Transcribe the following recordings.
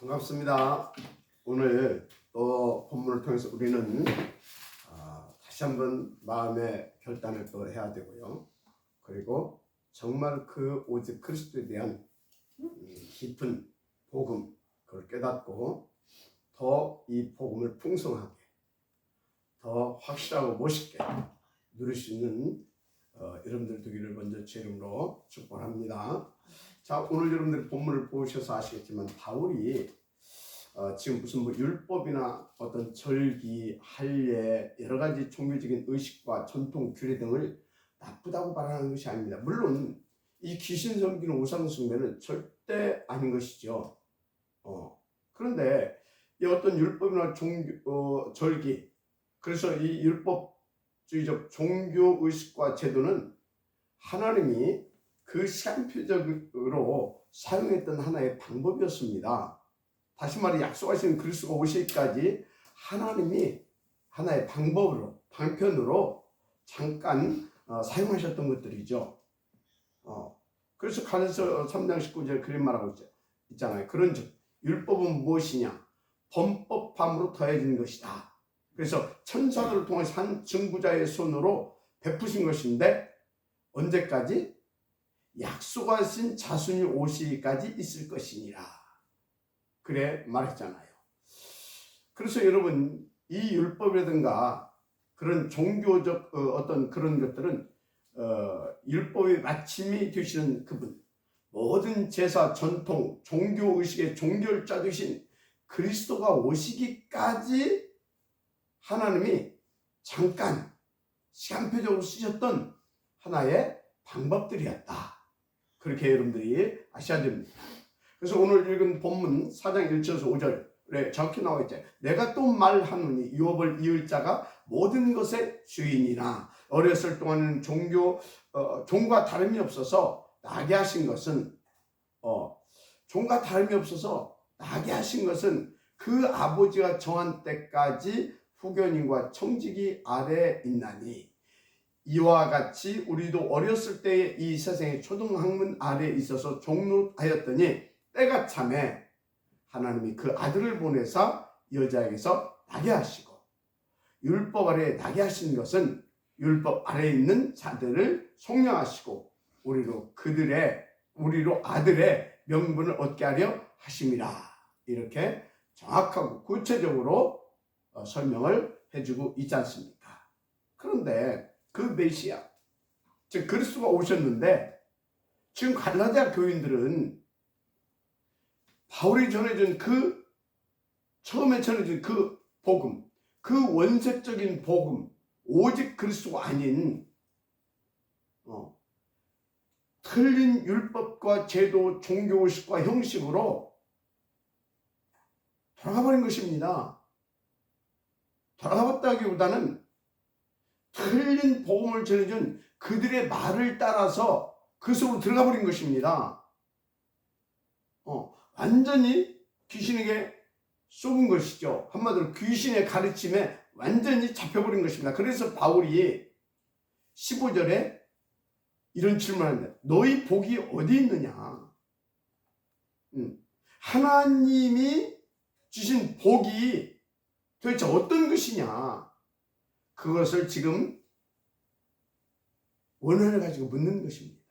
반갑습니다. 오늘 또 본문을 통해서 우리는 다시 한번 마음의 결단을 또 해야 되고요. 그리고 정말 오직 그리스도에 대한 깊은 복음, 그걸 깨닫고 더 이 복음을 풍성하게, 더 확실하고 멋있게 누릴 수 있는 여러분들 되기를 먼저 제 이름으로 축복합니다. 자, 오늘 여러분들 본문을 보셔서 아시겠지만 바울이 지금 무슨 율법이나 어떤 절기, 할례, 여러 가지 종교적인 의식과 전통, 규례 등을 나쁘다고 말하는 것이 아닙니다. 물론 이 귀신 섬기는 우상 숭배는 절대 아닌 것이죠. 그런데 이 어떤 율법이나 절기, 그래서 이 율법주의적 종교 의식과 제도는 하나님이 그 시간표적으로 사용했던 하나의 방법이었습니다. 다시 말해 약속하신 그리스도가 오시기까지 하나님이 하나의 방법으로, 방편으로 잠깐 사용하셨던 것들이죠. 그래서 갈라디아서 3장 19절 그런 말하고 있잖아요. 그런즉 율법은 무엇이냐? 범법함으로 더해진 것이다. 그래서 천사들을 통해서 한 증부자의 손으로 베푸신 것인데 언제까지? 약속하신 자손이 오시기까지 있을 것이니라. 그래 말했잖아요. 그래서 여러분 이 율법이라든가 그런 종교적 어떤 그런 것들은 율법의 마침이 되시는 그분, 모든 제사, 전통, 종교의식의 종결자 되신 그리스도가 오시기까지 하나님이 잠깐 시간표적으로 쓰셨던 하나의 방법들이었다. 그렇게 여러분들이 아셔야 됩니다. 그래서 오늘 읽은 본문 4장 1절에서 5절에 정확히 나와 있죠. 내가 또 말하노니 유업을 이을 자가 모든 것의 주인이나 어렸을 동안은 종과 다름이 없어서 나게 하신 것은 종과 다름이 없어서 나게 하신 것은 그 아버지가 정한 때까지 후견인과 청지기 아래에 있나니 이와 같이 우리도 어렸을 때의 이 세상의 초등학문 아래에 있어서 종노하였더니 때가 참에 하나님이 그 아들을 보내사 여자에게서 나게 하시고 율법 아래에 나게 하신 것은 율법 아래에 있는 자들을 속량하시고 우리로 아들의 명분을 얻게 하려 하심이라. 이렇게 정확하고 구체적으로 설명을 해주고 있지 않습니까? 그런데 그 메시아, 즉 그리스도가 오셨는데 지금 갈라디아 교인들은 바울이 전해준 처음에 전해준 그 복음, 그 원색적인 복음, 오직 그리스도가 아닌 틀린 율법과 제도, 종교의식과 형식으로 돌아가버린 것입니다. 돌아가봤다기보다는 틀린 복음을 전해준 그들의 말을 따라서 그 속으로 들어가버린 것입니다. 완전히 귀신에게 속은 것이죠. 한마디로 귀신의 가르침에 완전히 잡혀버린 것입니다. 그래서 바울이 15절에 이런 질문을 합니다. 너희 복이 어디 있느냐? 하나님이 주신 복이 도대체 어떤 것이냐? 그것을 지금 원한을 가지고 묻는 것입니다.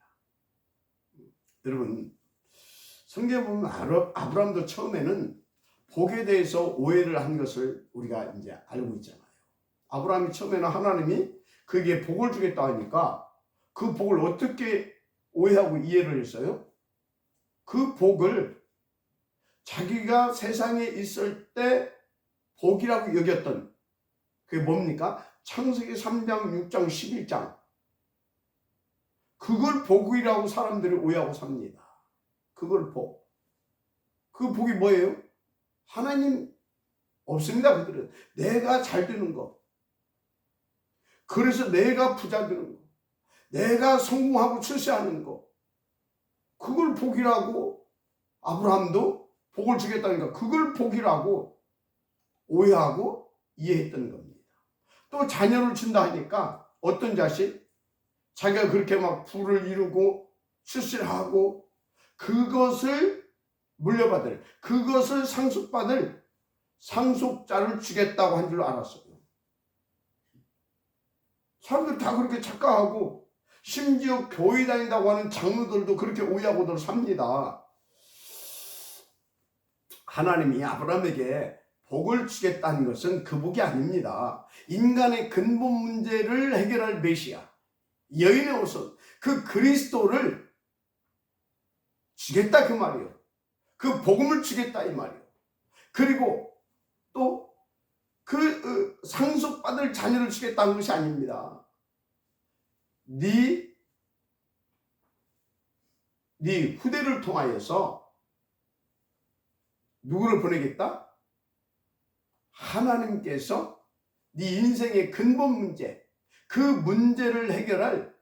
여러분, 성경에 보면 아브라함도 처음에는 복에 대해서 오해를 한 것을 우리가 이제 알고 있잖아요. 아브라함이 처음에는 하나님이 그에게 복을 주겠다 하니까 그 복을 어떻게 오해하고 이해를 했어요? 그 복을 자기가 세상에 있을 때 복이라고 여겼던 그게 뭡니까? 창세기 3장, 6장, 11장. 그걸 복이라고 사람들이 오해하고 삽니다. 그걸 복. 그 복이 뭐예요? 하나님 없습니다. 그들은 내가 잘 되는 거, 그래서 내가 부자 되는 거, 내가 성공하고 출세하는 거, 그걸 복이라고 아브라함도 복을 주겠다니까 그걸 복이라고 오해하고 이해했던 겁니다. 또 자녀를 준다 하니까 어떤 자식? 자기가 그렇게 막 부를 이루고 출세를 하고 그것을 물려받을 그것을 상속받을 상속자를 주겠다고 한 줄 알았어요. 사람들 다 그렇게 착각하고 심지어 교회 다닌다고 하는 장로들도 그렇게 오해하고들 삽니다. 하나님이 아브라함에게 복을 주겠다는 것은 그 복이 아닙니다. 인간의 근본 문제를 해결할 메시아, 여인의 옷은 그 그리스도를 주겠다 그 말이에요. 그 복음을 주겠다 이 말이에요. 그리고 또 그 상속받을 자녀를 주겠다는 것이 아닙니다. 네 후대를 통하여서 누구를 보내겠다? 하나님께서 네 인생의 근본 문제, 그 문제를 해결할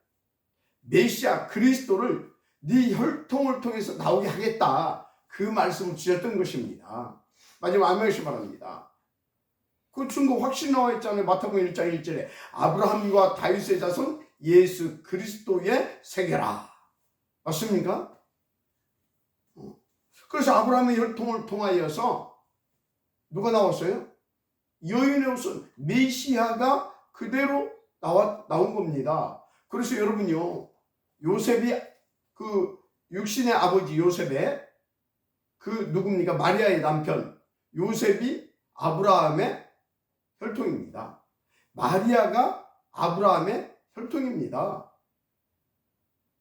메시아 그리스도를 네 혈통을 통해서 나오게 하겠다. 그 말씀을 주셨던 것입니다. 마지막 아멘이시 바랍니다. 그 증거 확실히 나와 있잖아요. 마태복음 1장 1절에 아브라함과 다윗의 자손 예수 그리스도의 세계라. 맞습니까? 그래서 아브라함의 혈통을 통하여서 누가 나왔어요? 여인의 옷은 메시아가 그대로 나온 겁니다. 그래서 여러분요, 요셉이 그 육신의 아버지 요셉의 그 누굽니까? 마리아의 남편 요셉이 아브라함의 혈통입니다. 마리아가 아브라함의 혈통입니다.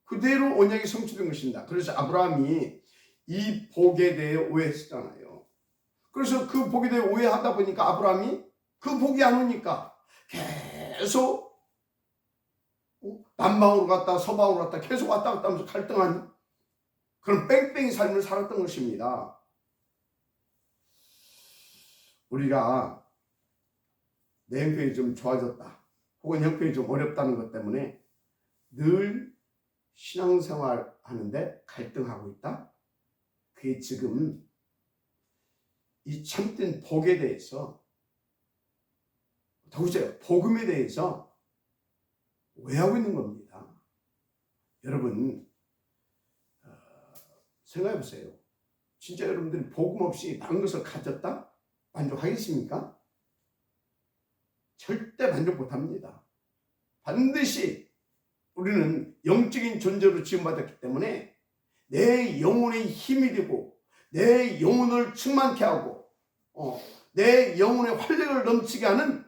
그대로 언약이 성취된 것입니다. 그래서 아브라함이 이 복에 대해 오해했잖아요. 그래서 그 복에 대해 오해하다 보니까 아브라함이 그 복이 안 오니까 계속 남방으로 갔다 서방으로 갔다 계속 왔다 갔다 하면서 갈등한 그런 뺑뺑이 삶을 살았던 것입니다. 우리가 내 형편이 좀 좋아졌다 혹은 형편이 좀 어렵다는 것 때문에 늘 신앙생활 하는데 갈등하고 있다? 그게 지금 이 참된 복에 대해서 더구나 복음에 대해서 오해하고 있는 겁니다. 여러분 생각해 보세요. 진짜 여러분들이 복음 없이 다른 것을 가졌다? 만족하겠습니까? 절대 만족 못합니다. 반드시 우리는 영적인 존재로 지음받았기 때문에 내 영혼의 힘이 되고 내 영혼을 충만케 하고 내 영혼의 활력을 넘치게 하는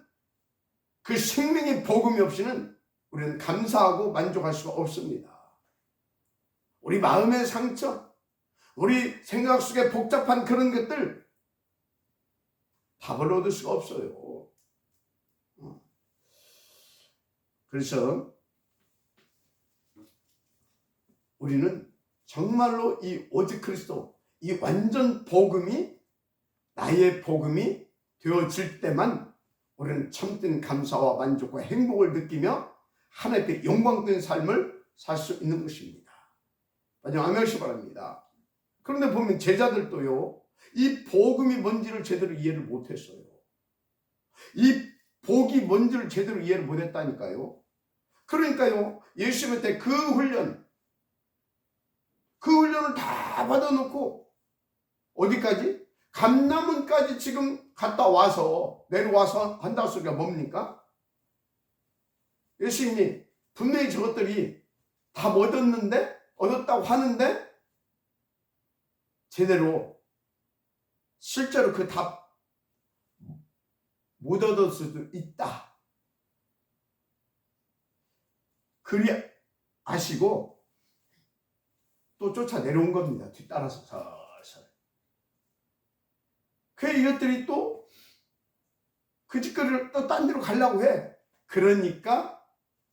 그 생명의 복음이 없이는 우리는 감사하고 만족할 수가 없습니다. 우리 마음의 상처, 우리 생각 속에 복잡한 그런 것들 답을 얻을 수가 없어요. 그래서 우리는 정말로 이 오직 그리스도, 이 완전 복음이 나의 복음이 되어질 때만 우리는 참된 감사와 만족과 행복을 느끼며 하나님께 영광된 삶을 살 수 있는 것입니다. 마지막 아멘시 바랍니다. 그런데 보면 제자들도요, 이 복음이 뭔지를 제대로 이해를 못했어요. 이 복이 뭔지를 제대로 이해를 못했다니까요. 그러니까요, 예수님한테 그 훈련을 다 받아놓고 어디까지? 감람원까지 지금 갔다 와서 내려와서 한다는 소리가 뭡니까? 예수님이 분명히 저것들이 다 얻었다고 하는데 제대로 실제로 그 답 못 얻을 수도 있다. 그리 아시고 또 쫓아 내려온 겁니다. 뒤따라서 살살. 그래 이것들이 또 그 짓거리를 또 딴 데로 가려고 해. 그러니까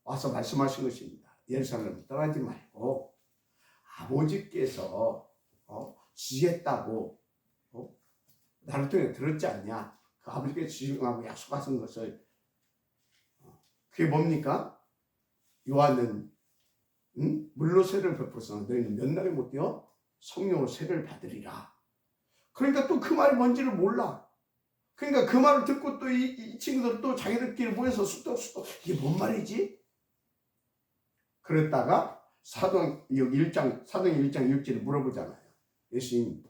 와서 말씀하신 것입니다. 예루살렘을 떠나지 말고 아버지께서 주시겠다고 나를 통해 들었지 않냐. 그 아버지께서 주시고 약속하신 것을 그게 뭡니까? 요한은 물로 세를 베풀어서 너희는 몇 날에 못 되어 성령으로 세를 받으리라. 그러니까 또 그 말이 뭔지를 몰라. 그러니까 그 말을 듣고 또 이 친구들 또 자기들끼리 모여서 수덕수덕 이게 뭔 말이지? 그랬다가 사도행 1장 6절에 물어보잖아요. 예수님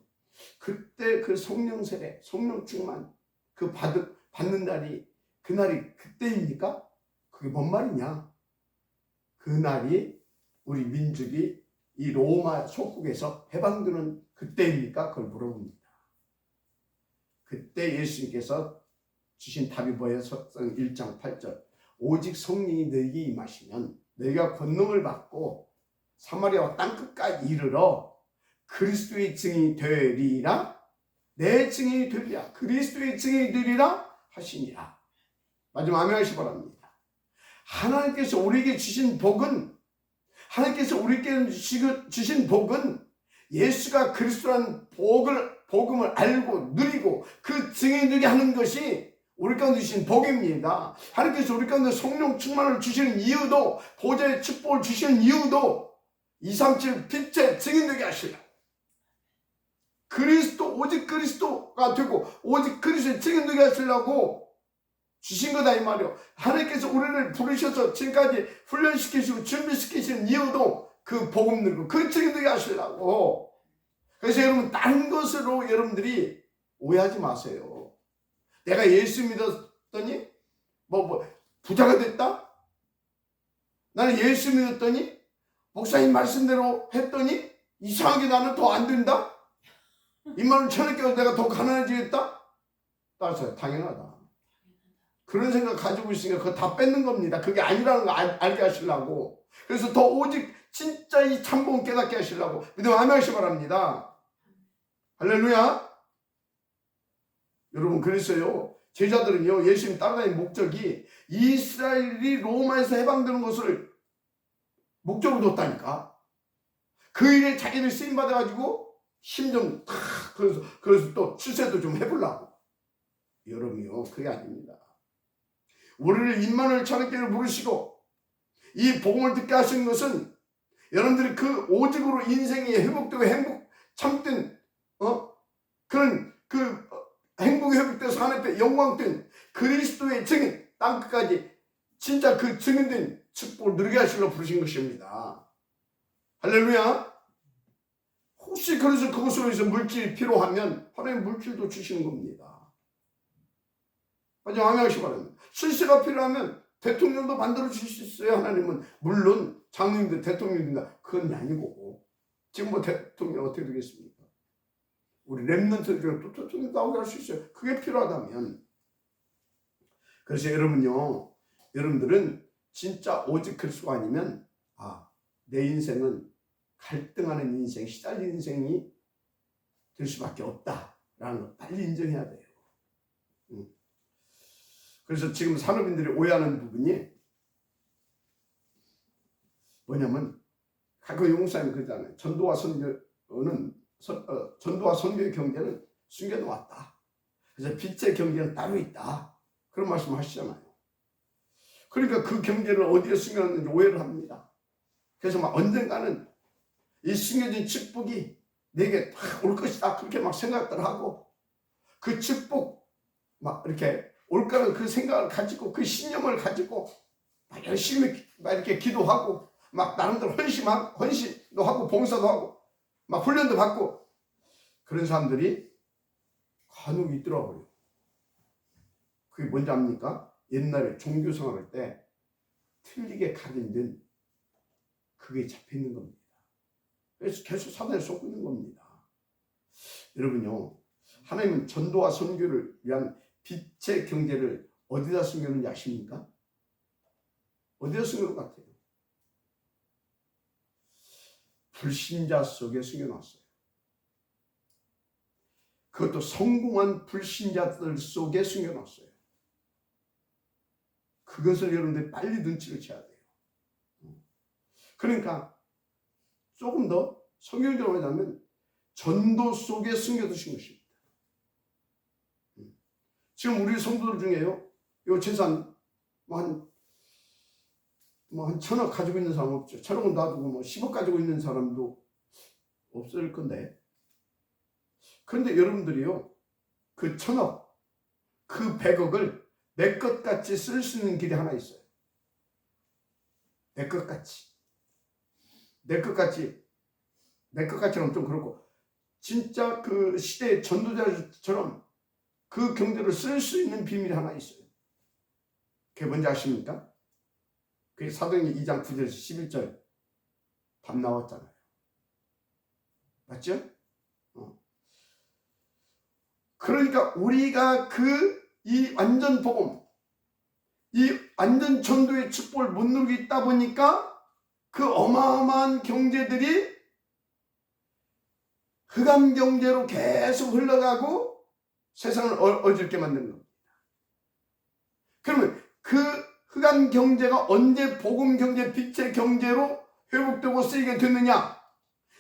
그때 그 성령 세례, 성령 충만 그 받는 날이 그날이 그때입니까? 그게 뭔 말이냐? 그날이 우리 민족이 이 로마 속국에서 해방되는 그때입니까? 그걸 물어봅니다. 그때 예수님께서 주신 답이 뭐예요? 서성 1장 8절. 오직 성령이 너희에게 임하시면 너희가 권능을 받고 사마리아와 땅끝까지 이르러 그리스도의 증인이 되리라. 내 증인이 되리라. 그리스도의 증인이 되리라 하시니라. 마지막 아멘 하시 바랍니다. 하나님께서 우리에게 주신 복은 예수가 그리스도라는 복음을 알고 누리고 그 증인이 되게 하는 것이 우리 가운데 주신 복입니다. 하나님께서 우리 가운데 성령 충만을 주시는 이유도, 보좌의 축복을 주시는 이유도 237 빛의 증인되게 하시라. 오직 그리스도가 되고 오직 그리스도의 증인되게 하시려고 주신 거다 이 말이요. 하나님께서 우리를 부르셔서 지금까지 훈련시키시고 준비시키시는 이유도 그 복음 누리고 그 증인되게 하시려고. 그래서 여러분 다른 것으로 여러분들이 오해하지 마세요. 내가 예수 믿었더니 부자가 됐다? 나는 예수 믿었더니 목사님 말씀대로 했더니 이상하게 나는 더 안 된다? 이 말을 쳐내껴서 내가 더 가난해지겠다? 따라서 당연하다. 그런 생각 가지고 있으니까 그거 다 뺏는 겁니다. 그게 아니라는 거 알게 하시려고. 그래서 더 오직 진짜 이 참복을 깨닫게 하시려고 믿음 아멘 하시 바랍니다. 할렐루야. 여러분 그랬어요. 제자들은요 예수님 따라다니는 목적이 이스라엘이 로마에서 해방되는 것을 목적으로 뒀다니까. 그 일에 자기들 쓰임 받아가지고 힘 좀 그래서 또 추세도 좀 해보려고. 여러분이요 그게 아닙니다. 우리를 임마누엘 찬양교회를 부르시고 이 복음을 듣게 하신 것은 여러분들이 그 오직으로 인생이 회복되고 참된 그런 행복이 회복돼서 하나님께 영광된 그리스도의 증인 땅끝까지 진짜 그 증인된 축복을 누리게 하시려고 부르신 것입니다. 할렐루야. 혹시 그래서 그것으로 인해서 물질이 필요하면 하나님 물질도 주시는 겁니다. 마지막 아멘하시 바랍니다. 실세가 필요하면 대통령도 만들어 주실 수 있어요. 하나님은 물론 장로님들 대통령입니다. 그건 아니고 지금 대통령 어떻게 되겠습니까? 우리 렘넌트들은 또 대통령 나오게 할 수 있어요. 그게 필요하다면. 그래서 여러분들은 진짜 오직 그리스도가 아니면 내 인생은 갈등하는 인생, 시달리는 인생이 될 수밖에 없다라는 걸 빨리 인정해야 돼요. 그래서 지금 산업인들이 오해하는 부분이 뭐냐면 가끔 용사님 그러잖아요. 전도와 선교의 경계는 숨겨놓았다. 그래서 빛의 경계는 따로 있다. 그런 말씀 하시잖아요. 그러니까 그 경계를 어디에 숨겨놨는지 오해를 합니다. 그래서 언젠가는 이 숨겨진 축복이 내게 딱 올 것이다. 그렇게 생각들 하고 그 축복 이렇게 올 거라는 그 생각을 가지고 그 신념을 가지고 열심히 이렇게 기도하고 나름대로 헌신도 하고 봉사도 하고 훈련도 받고 그런 사람들이 간혹 있더라고요. 그게 뭔지 압니까? 옛날에 종교 생활할 때 틀리게 가르친 그게 잡혀있는 겁니다. 그래서 계속 사단에 쏟고 있는 겁니다. 여러분요 하나님은 전도와 선교를 위한 빛의 경제를 어디다 숨겨놓는지 아십니까? 어디다 숨겨놓은 것 같아요? 불신자 속에 숨겨놨어요. 그것도 성공한 불신자들 속에 숨겨놨어요. 그것을 여러분들이 빨리 눈치를 채야 돼요. 그러니까 조금 더 성경적으로 하자면 전도 속에 숨겨두신 것입니다. 지금 우리 성도들 중에요, 요 재산 한 1,000억 가지고 있는 사람 없죠. 1,000억은 놔두고 10억 가지고 있는 사람도 없을 건데. 그런데 여러분들이요, 그 1,000억, 그 100억을 내 것 같이 쓸 수 있는 길이 하나 있어요. 내 것 같이. 내 것 같이는 좀 그렇고, 진짜 그 시대의 전도자처럼 그 경제를 쓸 수 있는 비밀이 하나 있어요. 그게 뭔지 아십니까? 그게 사도행전 2장 9절에서 11절 답 나왔잖아요. 맞죠? 그러니까 우리가 이 완전 복음, 이 완전 전도의 축복을 못 누리고 있다 보니까 그 어마어마한 경제들이 흑암 경제로 계속 흘러가고 세상을 어지럽게 만드는 겁니다. 그러면 그 흑암 경제가 언제 복음 경제, 빛의 경제로 회복되고 쓰이게 됐느냐?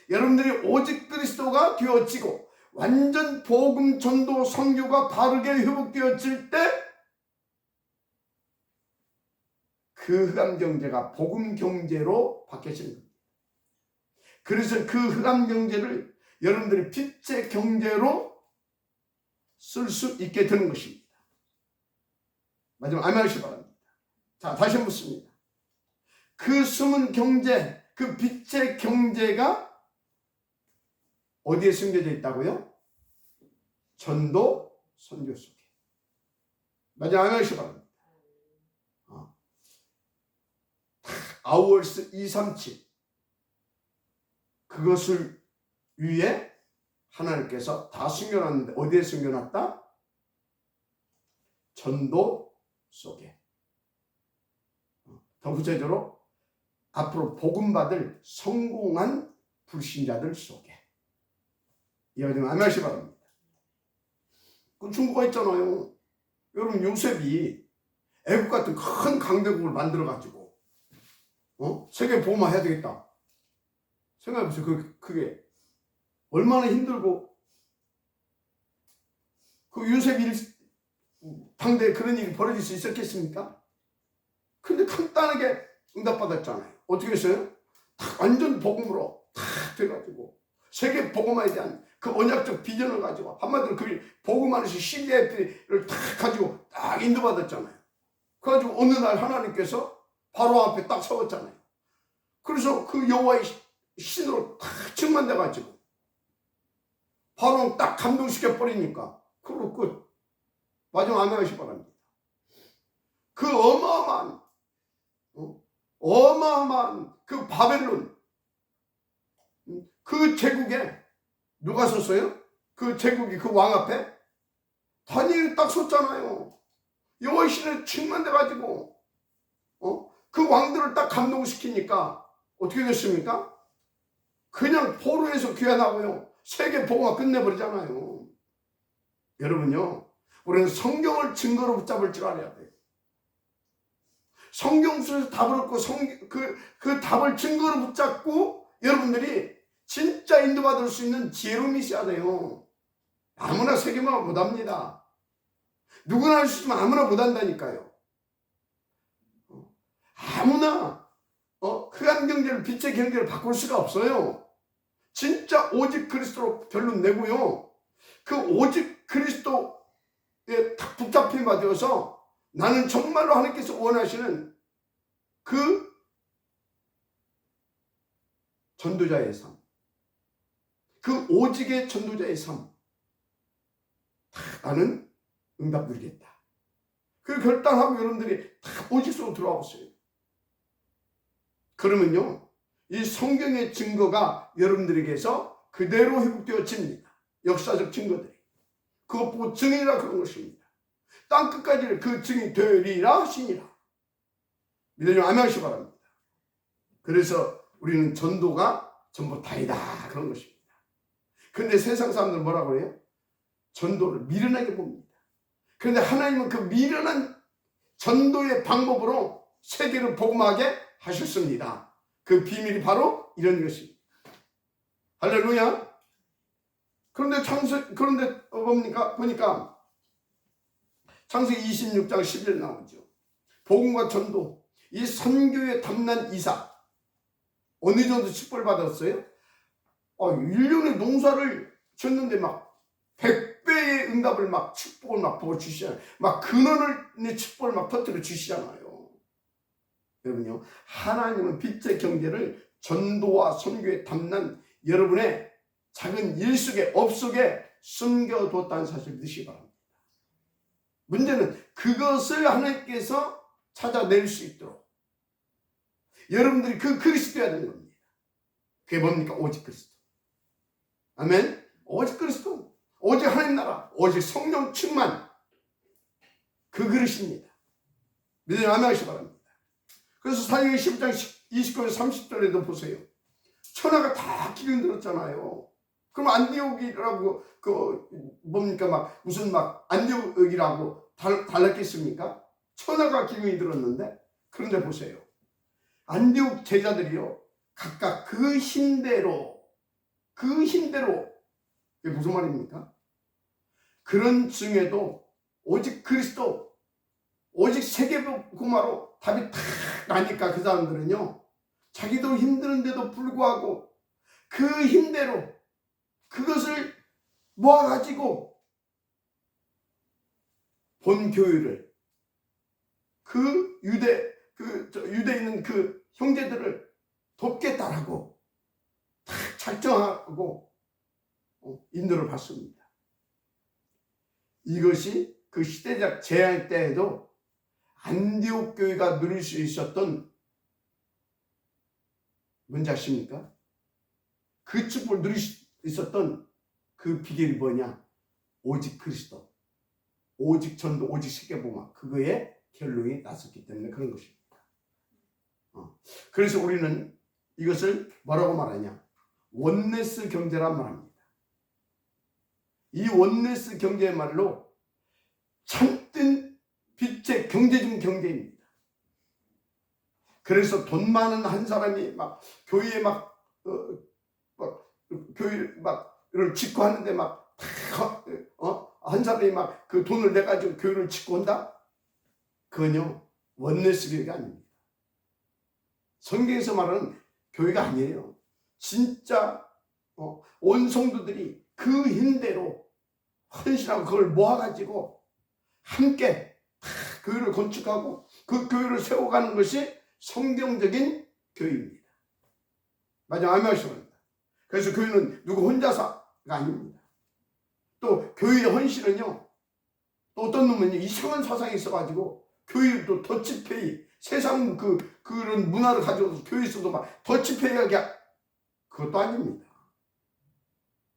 여러분들이 오직 그리스도가 되어지고 완전 복음 전도 선교가 바르게 회복되어질 때 그 흑암 경제가 복음 경제로 바뀌어지는 겁니다. 그래서 그 흑암 경제를 여러분들이 빛의 경제로 쓸 수 있게 되는 것입니다. 마지막 아멘 하시기 바랍니다. 자, 다시 한번 묻습니다. 그 숨은 경제, 그 빛의 경제가 어디에 숨겨져 있다고요? 전도, 선교 속에. 마지막 아멘 하시기 바랍니다. 아워스 237 그것을 위해 하나님께서 다 숨겨놨는데 어디에 숨겨놨다? 전도 속에. 더 구체적으로 앞으로 복음받을 성공한 불신자들 속에. 이해가 아멘 하시기 바랍니다. 그 중국가 있잖아요. 여러분 요셉이 애국 같은 큰 강대국을 만들어가지고 세계 보호만 해야 되겠다. 생각해보세요. 그게 얼마나 힘들고 그 요셉 당대에 그런 일이 벌어질 수 있었겠습니까? 근데 간단하게 응답받았잖아요. 어떻게 했어요? 다 완전 복음으로 다 돼가지고 세계 복음화에 대한 그 언약적 비전을 가지고 한마디로 그 복음 안에서 CDF를 다 가지고 딱 인도받았잖아요. 그래가지고 어느 날 하나님께서 바로 앞에 딱 세웠잖아요. 그래서 그 여호와의 신으로 딱 충만돼가지고 바로 딱 감동시켜 버리니까 그리고 끝. 마지막 아멘 하시기 바랍니다. 그 어마어마한 그 바벨론 그 제국에 누가 섰어요? 그 제국이 그 왕 앞에 다니엘이 딱 섰잖아요. 여호와의 신에 충만돼가지고 그 왕들을 딱 감동시키니까 어떻게 됐습니까? 그냥 포로에서 귀환하고요. 세계 복음화 끝내버리잖아요. 여러분요. 우리는 성경을 증거로 붙잡을 줄 알아야 돼요. 성경 속에서 답을 얻고 그 답을 증거로 붙잡고 여러분들이 진짜 인도받을 수 있는 지혜로움이 있어야 돼요. 아무나 세계만 못합니다. 누구나 할 수 있지만 아무나 못한다니까요. 아무나 흑암 경제를 빛의 경제를 바꿀 수가 없어요. 진짜 오직 그리스도로 결론 내고요. 그 오직 그리스도에 딱 붙잡힌 바 되어서 나는 정말로 하나님께서 원하시는 그 전도자의 삶, 그 오직의 전도자의 삶, 나는 응답 누리겠다. 그 결단하고 여러분들이 다 오직 속으로 들어와 보세요. 그러면요, 이 성경의 증거가 여러분들에게서 그대로 회복되어집니다. 역사적 증거들이. 그것 보고 증인이라 그런 것입니다. 땅끝까지 그 증이 되리라 하시니라. 믿으시면 아멘 하시기 바랍니다. 그래서 우리는 전도가 전부 다이다 그런 것입니다. 그런데 세상 사람들은 뭐라고 그래요? 전도를 미련하게 봅니다. 그런데 하나님은 그 미련한 전도의 방법으로 세계를 복음하게 하셨습니다. 그 비밀이 바로 이런 것입니다. 할렐루야. 그런데 보니까 창세기 26장 10절 나오죠. 복음과 전도, 이 선교에 탐난 이삭 어느 정도 축복을 받았어요? 1년에 농사를 졌는데 막 100배의 응답을 막 축복을 막 부어 주시잖아요. 막 근원의 축복을 막 터뜨려 주시잖아요. 여러분요, 하나님은 빛의 경제를 전도와 선교에 탐난 여러분의 작은 일 속에 업 속에 숨겨뒀다는 사실을 믿으시기 바랍니다. 문제는 그것을 하나님께서 찾아낼 수 있도록 여러분들이 그 그리스도여야 되는 겁니다. 그게 뭡니까? 오직 그리스도. 아멘. 오직 그리스도, 오직 하나님 나라, 오직 성령 충만, 그 그릇입니다. 믿으면 아멘 하시기 바랍니다. 그래서 사도행전 10장 29절 30절에도 보세요. 천하가 다 기근 들었잖아요. 그럼 안디옥이라고 뭡니까 막 무슨 막 안디옥이라고 달랐겠습니까? 천하가 기근이 들었는데. 그런데 보세요. 안디옥 제자들이요, 각각 그 힘대로 이게 무슨 말입니까? 그런 중에도 오직 그리스도, 오직 세계복음화로 답이 탁 나니까 그 사람들은요, 자기도 힘드는데도 불구하고 그 힘대로 그것을 모아가지고 본 교회를, 그 유대에 있는 그 형제들을 돕겠다라고 탁 작정하고 인도를 받습니다. 이것이 그 시대적 재앙 때에도 안디옥 교회가 누릴 수 있었던, 뭔지 아십니까? 그 축복을 누릴 수 있었던 그 비결이 뭐냐? 오직 그리스도, 오직 전도, 오직 세계복음화, 그거에 결론이 났었기 때문에 그런 것입니다. 그래서 우리는 이것을 뭐라고 말하냐? 원네스 경제란 말합니다. 이 원네스 경제말로 참된 빛의 경제적인 경제입니다. 그래서 돈 많은 한 사람이 막 교회에 교회를 막 짓고 하는데 한 사람이 막 그 돈을 내 가지고 교회를 짓고 온다? 그건요, 원네스 교회가 아닙니다. 성경에서 말하는 교회가 아니에요. 진짜 온 성도들이 그 힘대로 헌신하고 그걸 모아가지고 함께 교회를 건축하고 그 교회를 세워가는 것이 성경적인 교회입니다. 맞아, 아멘 하십니다. 그래서 교회는 누구 혼자서가 아닙니다. 또 교회의 헌신은요, 또 어떤 놈은 이상한 사상이 있어가지고 교회도 더치페이, 세상 그런 문화를 가지고 교회에서도 막 더치페이하게, 그것도 아닙니다.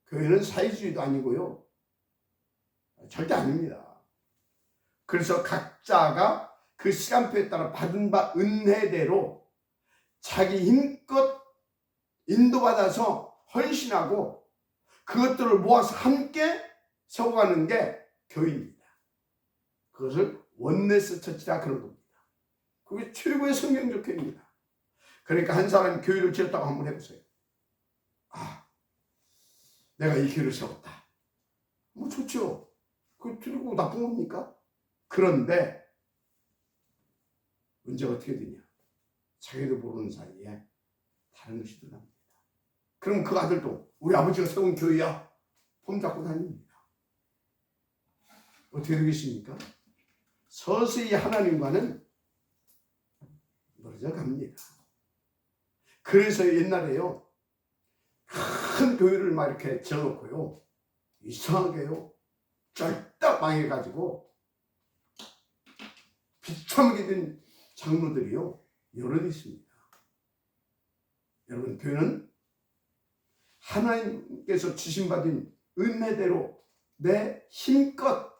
교회는 사회주의도 아니고요, 절대 아닙니다. 그래서 각자가 그 시간표에 따라 받은 바 은혜대로 자기 힘껏 인도받아서 헌신하고 그것들을 모아서 함께 세워가는 게 교회입니다. 그것을 원네스 처치라 그런 겁니다. 그게 최고의 성경적 교회입니다. 그러니까 한 사람이 교회를 지었다고 한번 해보세요. 내가 이 교회를 세웠다. 뭐 좋죠. 그거 들고 나쁜 겁니까? 그런데 문제가 어떻게 되냐? 자기도 모르는 사이에 다른 것이 드러납니다. 그럼 그 아들도 우리 아버지가 세운 교회야, 폼 잡고 다닙니다. 어떻게 되겠습니까? 서서히 하나님과는 멀어져 갑니다. 그래서 옛날에요, 큰 교회를 막 이렇게 지어놓고요, 이상하게요, 쫄딱 망해가지고 비참하게 된 장로들이요, 여러 있습니다. 여러분, 교회는 하나님께서 주신받은 은혜대로 내 힘껏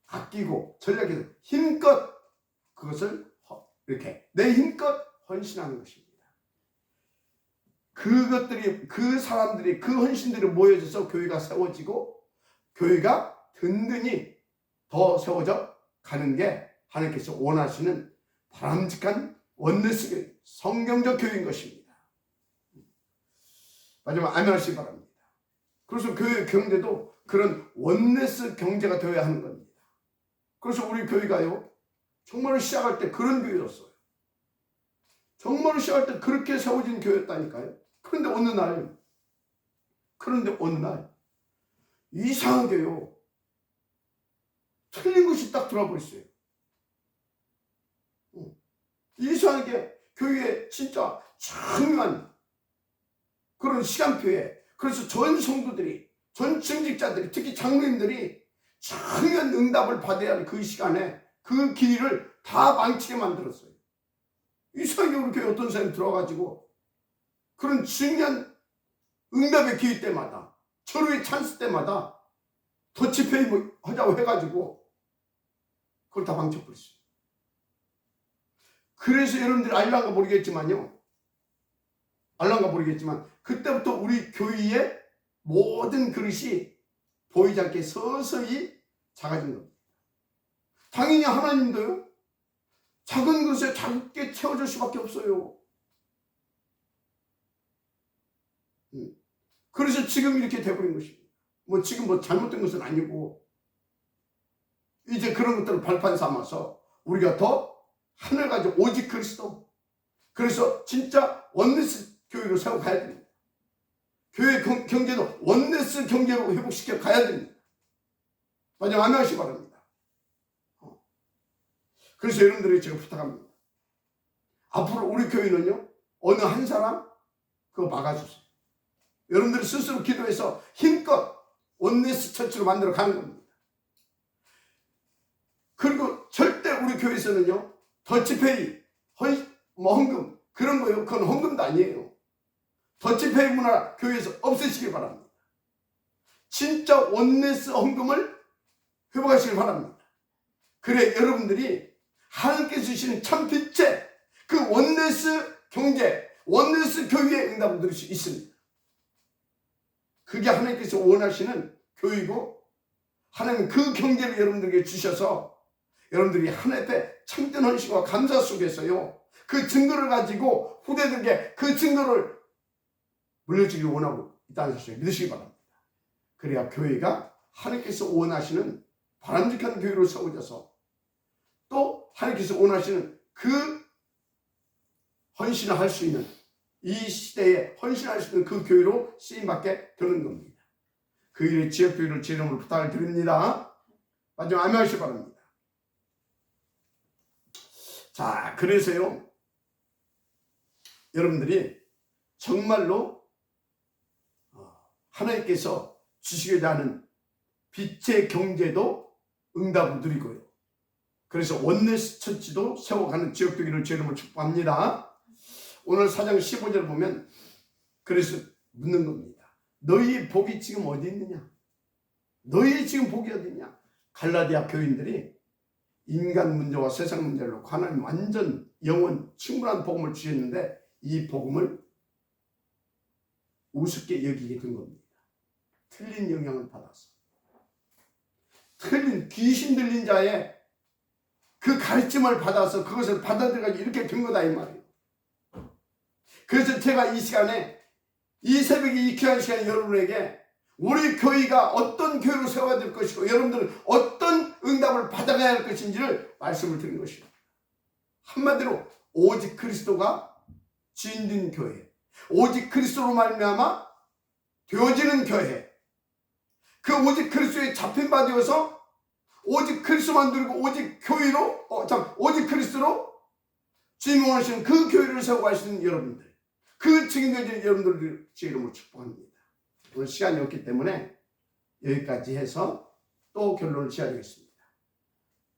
아끼고 전략해서 힘껏 그것을 이렇게 내 힘껏 헌신하는 것입니다. 그것들이, 그 사람들이, 그 헌신들이 모여져서 교회가 세워지고 교회가 든든히 더 세워져 가는 게 하나님께서 원하시는 바람직한 원네스 교회, 성경적 교회인 것입니다. 마지막 아멘 하시기 바랍니다. 그래서 교회 경제도 그런 원네스 경제가 되어야 하는 겁니다. 그래서 우리 교회가요, 정말로 시작할 때 그런 교회였어요. 정말로 시작할 때 그렇게 세워진 교회였다니까요. 그런데 어느 날 이상하게요, 틀린 것이 딱 들어버렸어요. 이상하게 교회에 진짜 중요한 그런 시간표에 그래서 전 성도들이, 전 증직자들이, 특히 장로님들이 청년 응답을 받아야 할 그 시간에 그 길을 다 망치게 만들었어요. 이상하게 우리 교회 어떤 사람이 들어와가지고 그런 중요한 응답의 기회 때마다, 절호의 찬스 때마다 더치페이 뭐 하자고 해가지고 그걸 다 망쳐버렸어요. 그래서 여러분들이 알란가 모르겠지만요, 알란가 모르겠지만 그때부터 우리 교회의 모든 그릇이 보이지 않게 서서히 작아진 겁니다. 당연히 하나님도요, 작은 그릇에 작게 채워줄 수밖에 없어요. 그래서 지금 이렇게 돼버린 것입니다. 뭐 지금 뭐 잘못된 것은 아니고, 이제 그런 것들을 발판 삼아서 우리가 더 하늘 가지고 오직 그리스도, 그래서 진짜 원네스 교회로 세워가야 됩니다. 교회 경제도 원네스 경제로 회복시켜 가야 됩니다. 만약 안 하시기 바랍니다. 그래서 여러분들이 제가 부탁합니다. 앞으로 우리 교회는요, 어느 한 사람 그거 막아주세요. 여러분들이 스스로 기도해서 힘껏 원네스 처치로 만들어 가는 겁니다. 그리고 절대 우리 교회에서는요, 더치페이, 헌금 그런 거요, 그건 헌금도 아니에요. 더치페이 문화 교회에서 없애시길 바랍니다. 진짜 원네스 헌금을 회복하시길 바랍니다. 그래 여러분들이 하나님께서 주시는 참 빛의 그 원네스 경제, 원네스 교회의 응답을 누릴 수 있습니다. 그게 하나님께서 원하시는 교회이고, 하나님은 그 경제를 여러분들에게 주셔서 여러분들이 하나님 앞에 참된 헌신과 감사 속에서요, 그 증거를 가지고 후대들에게 그 증거를 물려주기를 원하고 있다는 사실을 믿으시기 바랍니다. 그래야 교회가 하나님께서 원하시는 바람직한 교회로 세워져서, 또 하나님께서 원하시는 그 헌신을 할 수 있는, 이 시대에 헌신할 수 있는 그 교회로 쓰임받게 되는 겁니다. 그 일의 지역교회를 제 이름으로 부탁을 드립니다. 마지막 아멘 하시기 바랍니다. 자, 그래서요, 여러분들이 정말로 하나님께서 주시게 하는 빛의 경제도 응답을 누리고요, 그래서 원네스 처치도 세워가는 지역교회를 제 이름으로 축복합니다. 오늘 4장 15절 보면 그래서 묻는 겁니다. 너희의 복이 지금 어디 있느냐? 너희의 지금 복이 어디 있냐? 갈라디아 교인들이 인간 문제와 세상 문제를 놓고 하나님 완전 영원 충분한 복음을 주셨는데, 이 복음을 우습게 여기게 된 겁니다. 틀린 영향을 받아서, 틀린 귀신 들린 자의 그 가르침을 받아서 그것을 받아들여가지고 이렇게 된 거다 이 말이에요. 그래서 제가 이 시간에, 이 새벽에 이 귀한 시간에 여러분에게 우리 교회가 어떤 교회로 세워야 될 것이고 여러분들은 어떤 응답을 받아가야 할 것인지를 말씀을 드린 것입니다. 한마디로 오직 그리스도가 주인된 교회, 오직 그리스도로 말미암아 되어지는 교회, 그 오직 그리스도에 잡힌 바 되어서 오직 그리스도만 누리고 오직 교회로 오직 그리스도로 주인공을 하시는 그 교회를 세워가시는 여러분들, 그 증인되는 여러분들을 제 이름으로 축복합니다. 오늘 시간이 없기 때문에 여기까지 해서 또 결론을 지어야겠습니다.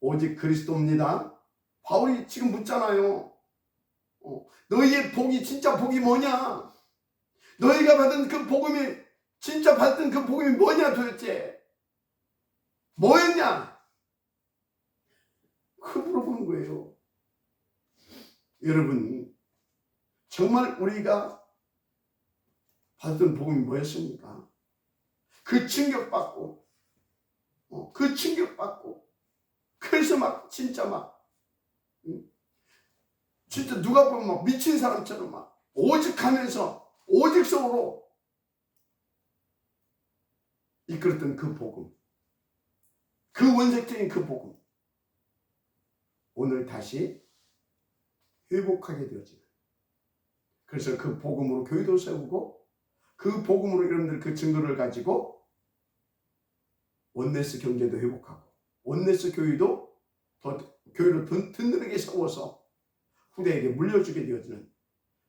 오직 그리스도입니다. 바울이 지금 묻잖아요. 너희의 복이, 진짜 복이 뭐냐? 너희가 받은 그 복음이, 진짜 받은 그 복음이 뭐냐 도대체? 뭐였냐? 그 물어보는 거예요. 여러분, 정말 우리가 받은 복음이 뭐였습니까? 그 충격받고, 그래서 막 진짜 진짜 누가 보면 막 미친 사람처럼 막 오직하면서 오직성으로 이끌었던 그 복음, 그 원색적인 그 복음, 오늘 다시 회복하게 되어지는, 그래서 그 복음으로 교회도 세우고 그 복음으로 여러분들 그 증거를 가지고 원네스 경제도 회복하고 원네스 교회도 더 교회를 든든하게 세워서 후대에게 물려주게 되어지는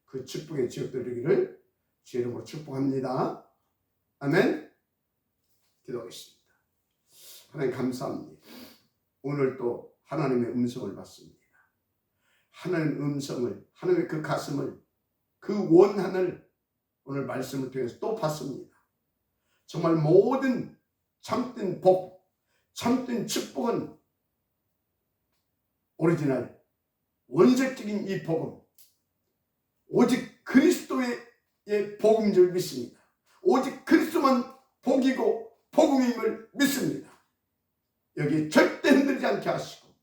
그 축복의 지역들 되기를 주 이름으로 축복합니다. 아멘. 기도하겠습니다. 하나님 감사합니다. 오늘 또 하나님의 음성을 받습니다. 하나님의 음성을, 하나님의 그 가슴을, 그 원한을 오늘 말씀을 통해서 또 받습니다. 정말 모든 참된 복, 참된 축복은 오리지널, 원색적인 이 복음, 오직 그리스도의 복음인 줄 믿습니다. 오직 그리스도만 복이고 복음임을 믿습니다. 여기 절대 흔들리지 않게 하시고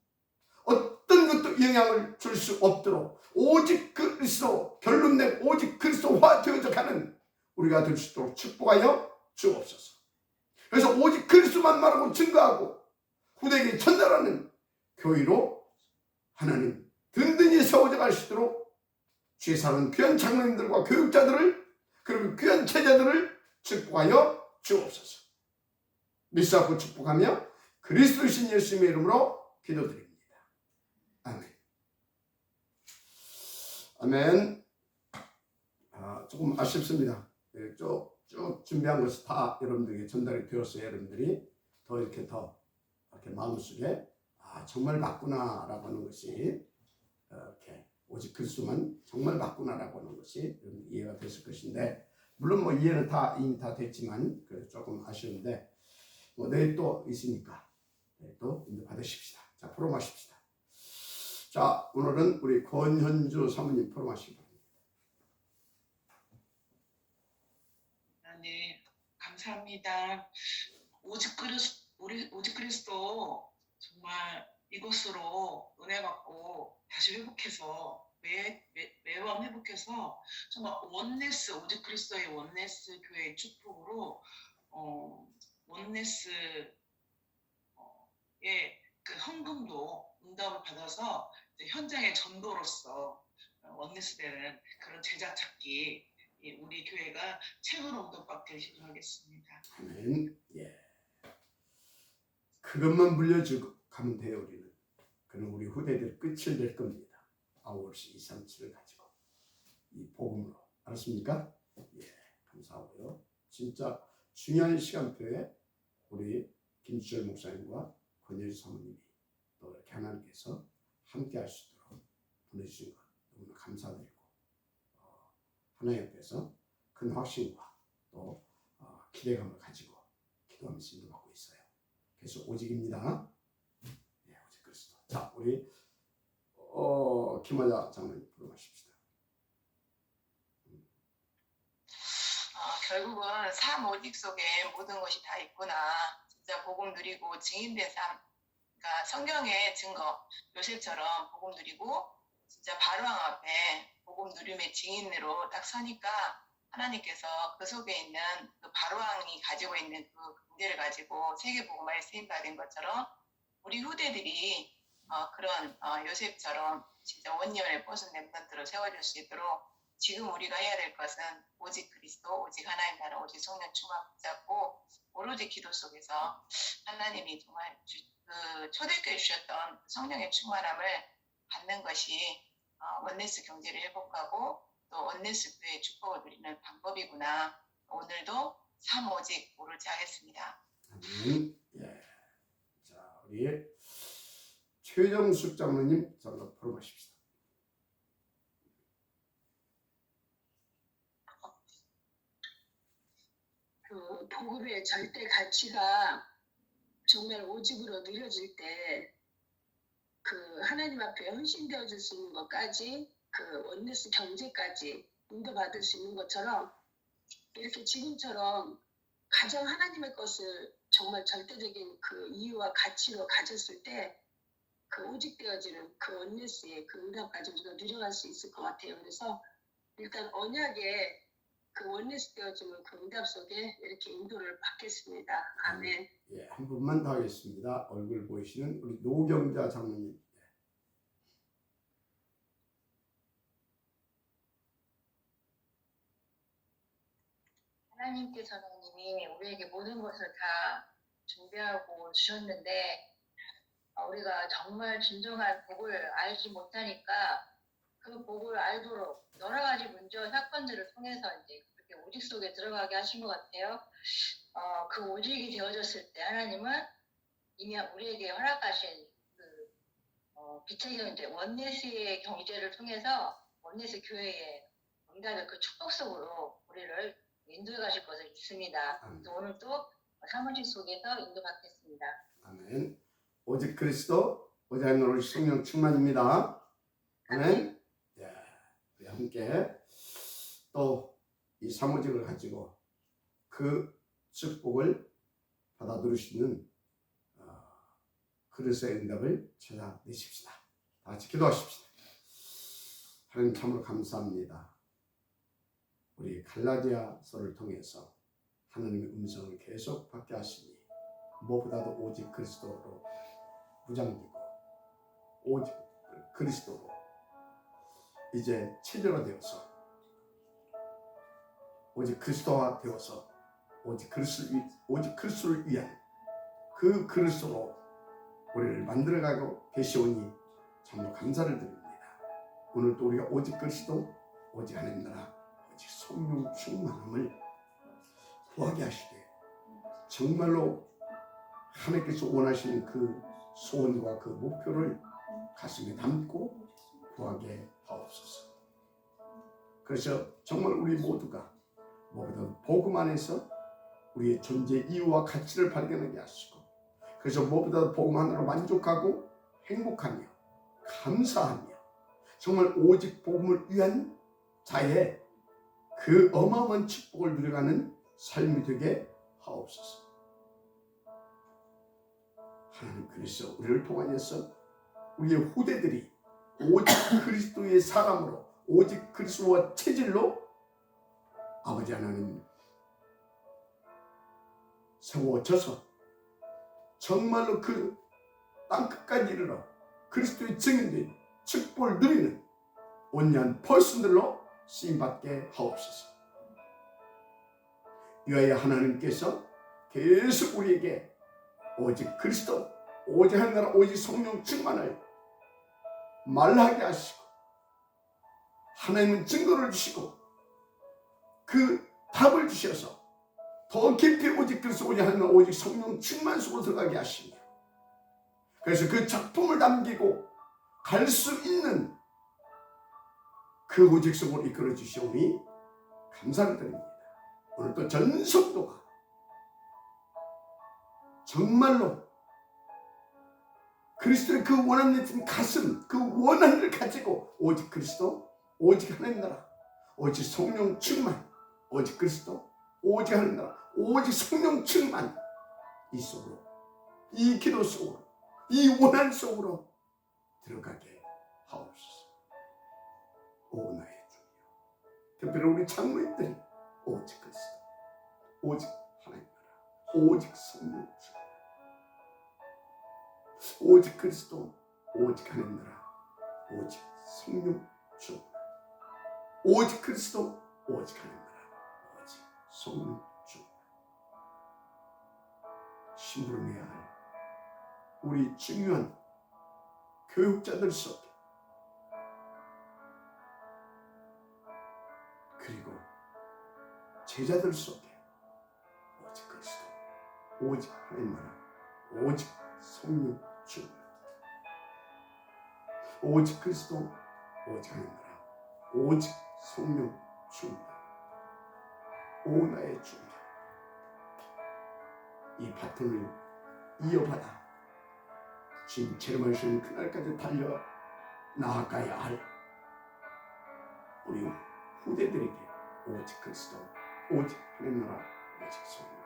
어떤 것도 영향을 줄 수 없도록 오직 그리스도, 결론 내고 오직 그리스도화 되어져 가는 우리가 될 수 있도록 축복하여 주옵소서. 그래서 오직 그리스도만 말하고 증거하고 후대에게 전달하는 교회로 하나님 든든히 세워져 갈 수 있도록 주의 사는 귀한 장로님들과 교육자들을, 그리고 귀한 제자들을 축복하여 주옵소서. 믿사고 축복하며 그리스도신 예수님의 이름으로 기도드립니다. 아멘. 아멘. 조금 아쉽습니다. 쭉 준비한 것이 다 여러분들에게 전달이 되었어요. 여러분들이 더 이렇게 마음속에 정말 맞구나 라고 하는 것이, 이렇게 오직 그리스도만 정말 맞구나 라고 하는 것이 이해가 됐을 것인데, 물론 뭐 이해는 이미 다 됐지만 조금 아쉬운데, 뭐 내일 또 있으니까 또 인도 받으십시다. 자, 포럼하십시다. 자, 오늘은 우리 권현주 사모님 포럼하시기 바랍니다. 네, 감사합니다. 오직 그리스도 정말 이것으로 은혜 받고 다시 회복해서 매번 회복해서 정말 원네스, 오직 그리스도의 원네스 교회의 축복으로 원네스의 그 헌금도 응답을 받아서 현장의 전도로서 원네스 되는 그런 제자 찾기, 우리 교회가 최고로 응답받길 기도하겠습니다. 아멘. 예. 그것만 물려주고 가면 돼요. 우리는. 그럼 우리 후대들 끝을 낼 겁니다. 아울시 237을 가지고 이 복음으로. 알았습니까? 예, 감사하고요. 진짜 중요한 시간표에 우리 김수철 목사님과 권혜주 사모님이 또 이렇게 하나님께서 함께 할 수 있도록 보내주신 것 너무나 감사드리고, 하나님 앞에서 큰 확신과 또 기대감을 가지고 기도하면서 인도받고 있어요. 그래서 오직입니다. 네, 오직 그리스도. 자, 우리 김하자 장로님 부르마십시다. 결국은 삶 오직 속에 모든 것이 다 있구나. 진짜 복음 누리고 증인된 삶. 그러니까 성경의 증거, 요셉처럼 복음 누리고 진짜 바로왕 앞에 복음 누림의 증인으로 딱 서니까 하나님께서 그 속에 있는 그 바로왕이 가지고 있는 그 긍지를 가지고 세계 복음화에 쓰임 받은 것처럼 우리 후대들이 그런 요셉처럼 진짜 원년의 뻗은 렘넌트로 세워질 수 있도록 지금 우리가 해야 될 것은 오직 그리스도, 오직 하나님 나라, 오직 성령 충만 붙잡고 오로지 기도 속에서 하나님이 정말 초대교회 주셨던 성령의 충만함을 받는 것이 원네스 경제를 회복하고 또 원네스 교회의 축복을 누리는 방법이구나. 오늘도 삶 오직 오로지 하겠습니다. 아멘. 예. 자, 우리 최정숙 장로님 전로 포럼하십시다. 그 복음의 절대 가치가 정말 오직으로 누려질 때 그 하나님 앞에 헌신되어질 수 있는 것까지, 그 원네스 경제까지 인도받을 수 있는 것처럼, 이렇게 지금처럼 가장 하나님의 것을 정말 절대적인 그 이유와 가치로 가졌을 때 그 오직되어지는 그 원네스의 그 응답까지 우리가 누려갈 수 있을 것 같아요. 그래서 일단 언약의 그 원네스 되어지는 그 응답 속에 이렇게 인도를 받겠습니다. 아멘. 예, 한 분만 더 하겠습니다. 얼굴 보이시는 우리 노경자 장로님. 하나님께서는 이미 우리에게 모든 것을 다 준비하고 주셨는데 우리가 정말 진정한 복을 알지 못하니까 그 복을 알도록 여러 가지 문제와 사건들을 통해서 이제 그렇게 오직 속에 들어가게 하신 것 같아요. 그 오직이 되어졌을 때 하나님은 이미 우리에게 허락하신 빛의 경제, 원네스의 경제를 통해서 원네스 교회의 응답의 그 축복 속으로 우리를 인도해 가실 것을 믿습니다. 아멘. 오늘 또 사무실 속에서 인도받겠습니다. 아멘. 오직 그리스도, 오직 하나님 성령 충만입니다. 아멘. 예, 우리 함께 또 이 사무직을 가지고 그 축복을 받아 누릴 수 있는 그리스도의 응답을 찾아내십시다. 다 같이 기도하십시다. 하나님 참으로 감사합니다. 우리 갈라디아서를 통해서 하나님의 음성을 계속 받게 하시니 무엇보다도 오직 그리스도로 무장되고 오직 그리스도로 이제 체제화되어서 오직 그리스도화 되어서 오직 그리스도를 위한 그 그리스도로 우리를 만들어가고 계시오니 정말 감사를 드립니다. 오늘 또 우리가 오직 그리스도, 오직 하나님 나라, 오직 성령 충만함을 구하게 하시되 정말로 하나님께서 원하시는 그 소원과 그 목표를 가슴에 담고 구하게 하옵소서. 그래서 정말 우리 모두가 무엇보다 복음 안에서 우리의 존재 이유와 가치를 발견하게 하시고 그래서 무엇보다 복음 하나로 만족하고 행복하며 감사하며 정말 오직 복음을 위한 자의 그 어마어마한 축복을 누려가는 삶이 되게 하옵소서. 하나님 그래서 우리를 통하여서 우리의 후대들이 오직 그리스도의 사람으로 오직 그리스도와 체질로 아버지 하나님 세워져서 정말로 그 땅끝까지 이르러 그리스도의 증인된 축복을 누리는 온전한 퍼슨들로 쓰임받게 하옵소서. 위하여 하나님께서 계속 우리에게 오직 그리스도, 오직 하나님 나라, 오직 성령 충만을 말하게 하시고 하나님은 증거를 주시고 그 답을 주셔서 더 깊이 오직 그리스도, 오직 하나님 나라, 오직 성령 충만 속으로 들어가게 하시며 그래서 그 작품을 남기고 갈 수 있는 그 오직 속으로 이끌어 주시오니 감사를 드립니다. 오늘 또 전 성도가 정말로 그리스도의 그 원함된 가슴, 그 원한을 가지고 오직 그리스도, 오직 하나님 나라, 오직 성령 충만, 오직 그리스도, 오직 하나님 나라, 오직 성령 충만 이 속으로, 이 기도 속으로, 이 원한 속으로 들어가게 하옵소서. 오 나의 주여, 특별히 우리 장로님들이 오직 그리스도, 오직 하나님 나라, 오직 성령 충만, 오직 그리스도, 오직 하나님 나라, 오직 성령 충만, 오직 그리스도, 오직 하나님 나라, 오직 성령 충만. 심부름해야 할 우리 중요한 교육자들 속에 그리고 제자들 속에 오직 그리스도, 오직 하나님 나라, 오직 성령 충만, 오직 그리스도, 오직 하나님 나라, 오직 성령 충만. 오 나의 주여, 이 바톤을 이어받아 주님 체험하시는 그날까지 달려 나아가야 할 우리 후대들에게 오직 그리스도, 오직 하나님 나라, 오직 성령